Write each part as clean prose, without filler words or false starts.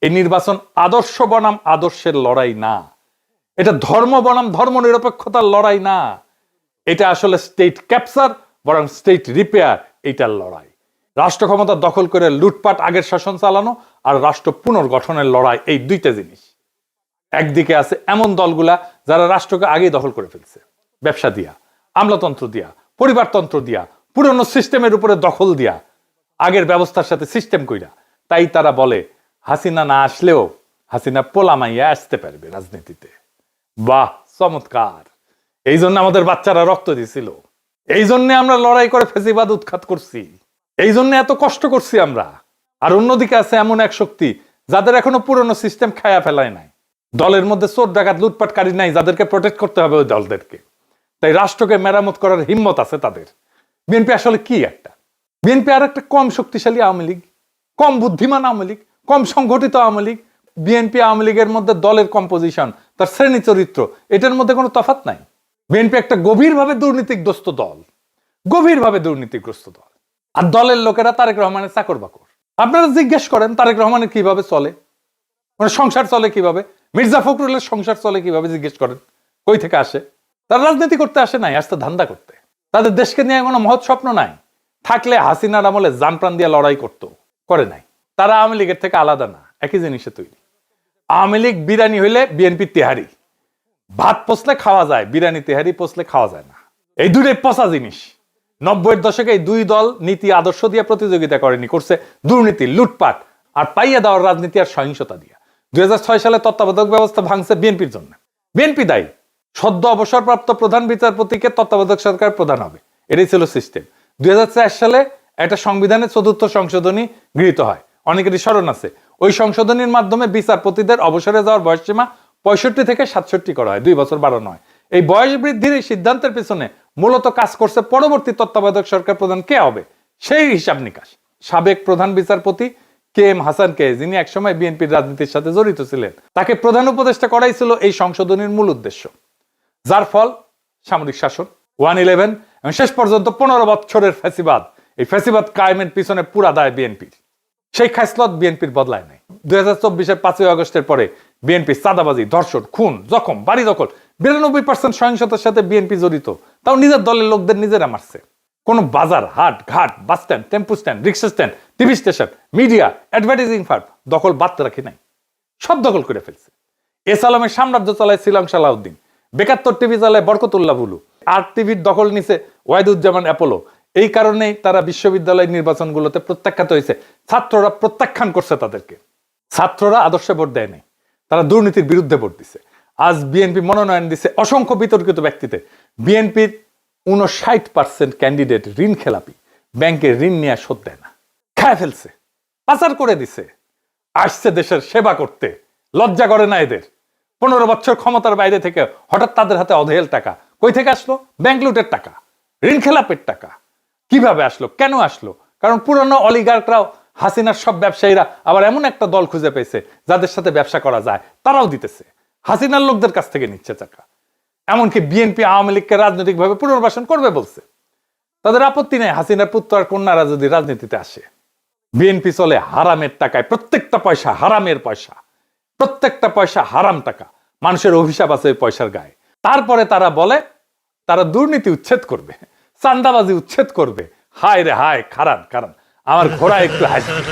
এই নির্বাচন আদর্শ বনাম আদর্শের লড়াই না, এটা ধর্ম বনাম ধর্ম নিরপেক্ষতার লড়াই না, এটা আসলে স্টেট ক্যাপচার বরং স্টেট রিপেয়ার, এইটার লড়াই। রাষ্ট্র ক্ষমতা দখল করে লুটপাট আগের শাসন চালানো আর রাষ্ট্র পুনর্গঠনের লড়াই, এই দুইটা জিনিস। একদিকে আছে এমন দলগুলা যারা রাষ্ট্রকে আগেই দখল করে ফেলছে, ব্যবসা দিয়া, আমলাতন্ত্র দিয়া, পরিবারতন্ত্র দিয়া, পুরনো সিস্টেমের উপরে দখল দিয়া, আগের ব্যবস্থার সাথে সিস্টেম কইরা। তাই তারা বলে হাসিনা না আসলেও হাসিনা পোলামাইয়া আসতে পারবে রাজনীতিতে। বাহ, চমৎকার! এই জন্য আমাদের বাচ্চারা রক্ত দিছিল, এই জন্য আমরা লড়াই করে ফেসিবাদ উৎখাত করছি, এই জন্য এত কষ্ট করছি আমরা। আর অন্যদিকে আছে এমন এক শক্তি যাদের এখনো পুরনো সিস্টেম খায়া ফেলায় নাই, দলের মধ্যে চোর ডাকাত লুটপাটকারী নাই, যাদেরকে প্রোটেক্ট করতে হবে ওই দলদেরকে। তাই রাষ্ট্রকে মেরামত করার হিম্মত আছে তাদের। বিএনপি আসলে কি একটা? বিএনপি আর একটা কম শক্তিশালী আওয়ামী লীগ, কম বুদ্ধিমান আওয়ামী লীগ, কম সংগঠিত আওয়ামী লীগ। বিএনপি আওয়ামী লীগের মধ্যে দলের কম্পোজিশন, তার শ্রেণী চরিত্র, এটার মধ্যে কোনো তফাৎ নাই। বিএনপি একটা গভীরভাবে দুর্নীতিগ্রস্ত দল, গভীরভাবে দুর্নীতিগ্রস্ত দল। আর দলের লোকেরা তারেক রহমানের চাকর বাকর। আপনারা জিজ্ঞেস করেন তারেক রহমানের কিভাবে চলে, মানে সংসার চলে কিভাবে, মির্জা ফখরুলের সংসার চলে কিভাবে, জিজ্ঞেস করেন কই থেকে আসে। তারা রাজনীতি করতে আসে নাই, আসতে ধান্দা করতে। তাদের দেশকে নিয়ে কোনো মহৎ স্বপ্ন নাই। থাকলে হাসিনার আমলে জান প্রাণ দিয়ে লড়াই করতো, করে নাই। তারা আওয়ামী লীগের থেকে আলাদা না, একই জিনিসে তৈরি। আওয়ামী লীগ বিরিয়ানি হইলে বিএনপি তেহারি, ভাত পচলে খাওয়া যায়, বিরিয়ানি তেহারি পচলে খাওয়া যায় না। এই দুটোই পচা জিনিস। 90-এর দশকে এই দুই দল নীতি আদর্শ দিয়ে প্রতিযোগিতা করেনি, করছে দুর্নীতি, লুটপাট আর পাইয়া দেওয়ার রাজনীতি আর সহিংসতা দিয়া। 2006 সালে তত্ত্বাবধায়ক ব্যবস্থা ভাঙছে বিএনপির জন্য। বিএনপি দায়ী। সদ্য অবসরপ্রাপ্ত প্রধান বিচারপতিকে তত্ত্বাবধায়ক সরকার প্রধান হবে, এটাই ছিল সিস্টেম। 2004 সালে একটা সংবিধানের 4র্থ সংশোধনী গৃহীত হয়, অনেকেরই স্মরণ আছে। ওই সংশোধনীর মাধ্যমে বিচারপতিদের অবসরে যাওয়ার বয়সসীমা 65 থেকে 67 করা হয়, 2 বছর বাড়ানো হয়। এই বয়স বৃদ্ধির এই সিদ্ধান্তের পেছনে মূলত কাজ করছে পরবর্তী তত্ত্বাবধায়ক সরকার প্রধান কে হবে সেই হিসাব নিকাশ। সাবেক প্রধান বিচারপতি কে এম হাসানকে, যিনি একসময় বিএনপির রাজনীতির সাথে জড়িত ছিলেন, তাকে প্রধান উপদেষ্টা করাই ছিল এই সংশোধনীর মূল উদ্দেশ্য। যার ফল সামরিক শাসন, 1/11 এবং শেষ পর্যন্ত 15 বছরের ফ্যাসিবাদ। এই ফ্যাসিবাদ কায়েমের পিছনে পুরা দায় বিএনপির। সেই খাসলত বিএনপির বদলায় নাই। 2024-এর 5ই আগস্টের পরে বিএনপি চাঁদাবাজি, ধর্ষণ, খুন, জখম, বাড়ি দখল, 92% সহিংসতার সাথে বিএনপি জড়িত। তাও নিজের দলের লোকদের নিজেরা মারছে। কোন বাজার, হাট, ঘাট, bus stand, tempo stand, rickshaw stand, TV station, media, advertising firm দখল বাদ রাখি নাই, সব দখল করে ফেলছে। এস আলমের সাম্রাজ্য চালায় শ্রীলঙ্কা সালাউদ্দিন, বেকাত্তর টিভি চালায় বরকতুল্লাহ বুলু, আর টিভির দখল নিছে ওয়াহিদুজ্জামান অ্যাপোলো। এই কারণেই তারা বিশ্ববিদ্যালয় নির্বাচনগুলোতে প্রত্যাখ্যাত হয়েছে। ছাত্ররা প্রত্যাখ্যান করছে তাদেরকে। ছাত্ররা আদর্শে ভোট দেয় নাই, তারা দুর্নীতির বিরুদ্ধে ভোট দিছে। আজ বিএনপি মনোনয়ন দিছে অসংখ্য বিতর্কিত ব্যক্তিতে। বিএনপির 59% ক্যান্ডিডেট ঋণ খেলাপি, ব্যাংকের ঋণ নিয়ে শোধ দেয় না, খায় ফেলছে, পাচার করে দিছে। আসছে দেশের সেবা করতে, লজ্জা করে না এদের। 15 বছর ক্ষমতার বাইরে থেকে হঠাৎ তাদের হাতে অধেল টাকা কই থেকে আসলো? ব্যাংক লুটের টাকা, ঋণ খেলাপের টাকা। কিভাবে আসলো, কেন আসলো? কারণ পুরনো অলিগার্করাও, হাসিনার সব ব্যবসায়ীরা আবার এমন একটা দল খুঁজে পেয়েছে যাদের সাথে ব্যবসা করা যায়, তারাও দিতেছে। হাসিনার লোকদের কাছ থেকে নিচ্ছে টাকা। এমনকি বিএনপি আওয়ামী লীগকে রাজনৈতিকভাবে পুনর্বাসন করবে বলছে। তাদের আপত্তি নেই হাসিনার পুত্র আর কন্যারা যদি রাজনীতিতে আসে। বিএনপি চলে হারামের টাকায়, প্রত্যেকটা পয়সা হারামের পয়সা, প্রত্যেকটা পয়সা হারাম টাকা। মানুষের অভিশাপ আছে ওই পয়সার গায়ে। তারপরে তারা বলে তারা দুর্নীতি উচ্ছেদ করবে, চান্দাবাজি উচ্ছেদ করবে। হায় রে হায়, খারান খারান, আমার ঘোড়া একটু হাসবে।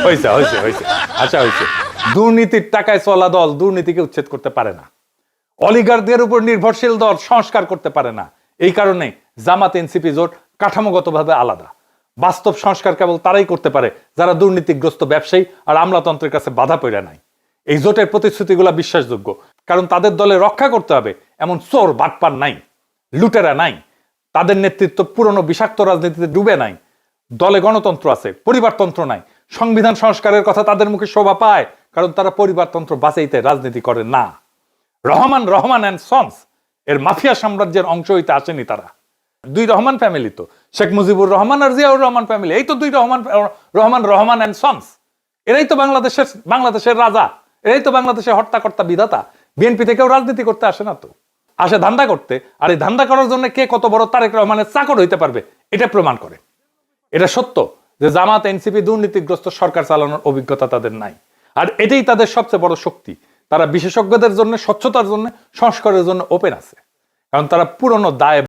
হয়েছে হয়েছে হয়েছে, আচ্ছা হয়েছে। দুর্নীতির টাকায় চলা দল দুর্নীতিকে উচ্ছেদ করতে পারে না। অলিগারদের উপর নির্ভরশীল দল সংস্কার করতে পারে না। এই কারণে জামাত এনসিপি জোট কাঠামোগতভাবে আলাদা। বাস্তব সংস্কার কেবল তারাই করতে পারে যারা দুর্নীতিগ্রস্ত ব্যবসায়ী আর আমলাতন্ত্রের কাছে বাধা পড়ে নাই। এই জোটের প্রতিশ্রুতিগুলো বিশ্বাসযোগ্য, কারণ তাদের দলে রক্ষা করতে হবে এমন চোর বাটপার নাই, লুটেরা নাই। তাদের নেতৃত্ব পুরনো বিষাক্ত রাজনীতিতে ডুবে নাই। দলে গণতন্ত্র আছে, পরিবারতন্ত্র নাই। সংবিধান সংস্কারের কথা তাদের মুখে শোভা পায়, কারণ তারা পরিবারতন্ত্র বাঁচাইতে রাজনীতি করে না। রহমান, রহমান অ্যান্ড সন্স এর মাফিয়া সাম্রাজ্যের অংশ হইতে আসেনি তারা। 2 রহমান ফ্যামিলি তো, শেখ মুজিবুর রহমান আর জিয়াউর রহমান ফ্যামিলি, এই তো 2 রহমান, রহমান অ্যান্ড সন্স। এরাই তো বাংলাদেশের রাজা, এরাই তো বাংলাদেশের হর্তাকর্তা বিধাতা। বিএনপি থেকেও রাজনীতি করতে আসে না তো, আসে ধান্দা করতে। আর এই ধান্দা করার জন্য কে কত বড় তারেক রহমানের চাকর হইতে পারবে এটা প্রমাণ করে। এটা সত্য যে জামাত এনসিপি দুর্নীতিগ্রস্ত সরকার চালানোর অভিজ্ঞতা তাদের নাই। আর এটাই তাদের সবচেয়ে বড় শক্তি। তারা বিশেষজ্ঞদের জন্য, স্বচ্ছতার জন্য, সংস্কারের জন্য ওপেন আছে, কারণ তারা পুরনো দায়